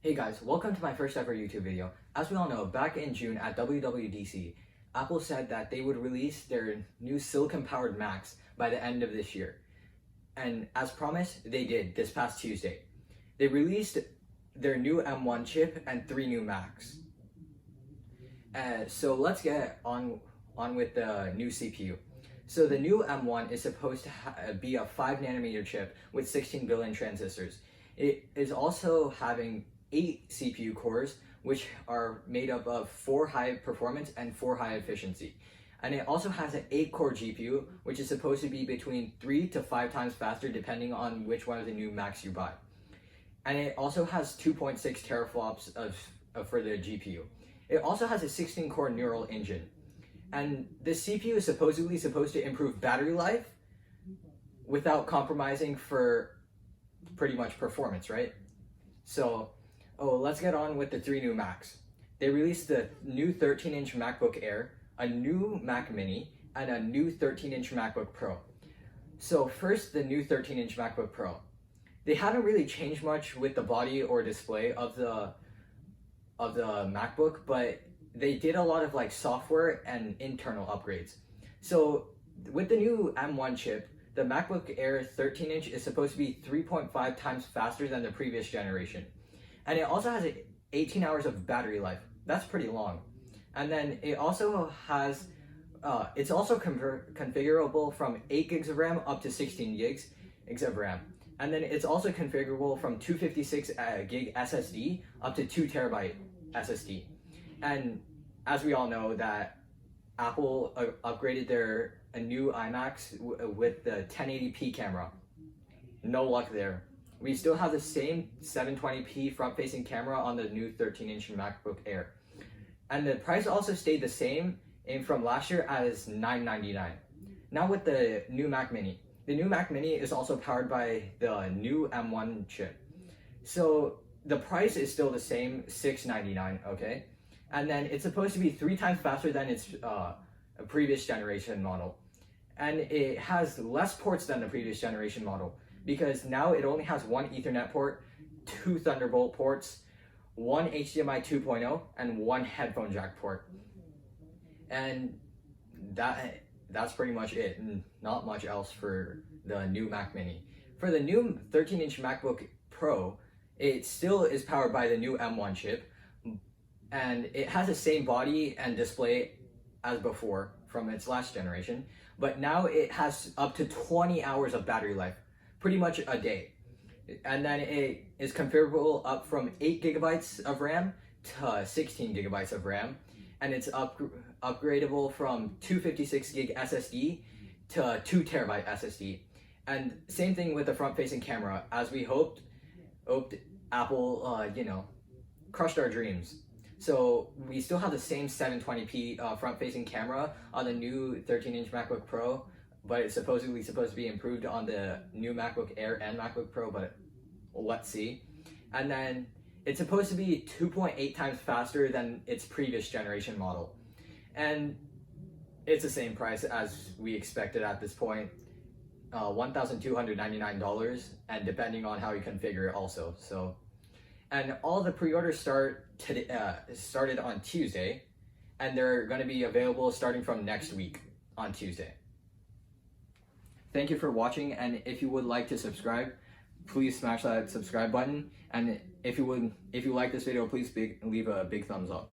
Hey guys, welcome to my first ever YouTube video. As we all know, back in June at WWDC, Apple said that they would release their new silicon-powered Macs by the end of this year. And as promised, they did this past Tuesday. They released their new M1 chip and 3 new Macs. So let's get on with the new CPU. So the new M1 is supposed to be a 5nm chip with 16 billion transistors. It is also having 8 CPU cores, which are made up of 4 high performance and 4 high efficiency. And it also has an 8-core GPU, which is supposed to be between 3 to 5 times faster depending on which one of the new Macs you buy. And it also has 2.6 teraflops for the GPU. It also has a 16-core neural engine. And the CPU is supposedly supposed to improve battery life without compromising for pretty much performance, right? So, let's get on with the 3 new Macs. They released the new 13-inch MacBook Air, a new Mac Mini, and a new 13-inch MacBook Pro. So first, the new 13-inch MacBook Pro. They haven't really changed much with the body or display of the MacBook, but they did a lot of software and internal upgrades. So with the new M1 chip, the MacBook Air 13-inch is supposed to be 3.5 times faster than the previous generation. And it also has 18 hours of battery life. That's pretty long. And then it also has, it's also configurable from 8 gigs of RAM up to 16 gigs of RAM. And then it's also configurable from 256 gig SSD up to 2 terabyte SSD. And as we all know that Apple upgraded a new iMacs with the 1080p camera. No luck there. We still have the same 720p front-facing camera on the new 13-inch MacBook Air. And the price also stayed the same from last year as $999. Now with the new Mac Mini. The new Mac Mini is also powered by the new M1 chip. So the price is still the same, $699, okay? And then it's supposed to be 3 times faster than its previous generation model. And it has less ports than the previous generation model, because now it only has 1 Ethernet port, 2 Thunderbolt ports, 1 HDMI 2.0, and 1 headphone jack port. And that's pretty much it, and not much else for the new Mac Mini. For the new 13-inch MacBook Pro, it still is powered by the new M1 chip, and it has the same body and display as before from its last generation, but now it has up to 20 hours of battery life, pretty much a day. And then it is configurable up from 8 gigabytes of RAM to 16 gigabytes of RAM, and it's upgradable from 256 gig SSD to 2 terabyte SSD. And same thing with the front-facing camera. As we hoped Apple, crushed our dreams. So we still have the same 720p front-facing camera on the new 13-inch MacBook Pro, but it's supposedly supposed to be improved on the new MacBook Air and MacBook Pro, but let's see. And then it's supposed to be 2.8 times faster than its previous generation model. And it's the same price as we expected at this point, $1,299, and depending on how you configure it also. So, and all the pre-orders started on Tuesday, and they're going to be available starting from next week on Tuesday. Thank you for watching, and if you would like to subscribe, please smash that subscribe button. And if you like this video, please leave a big thumbs up.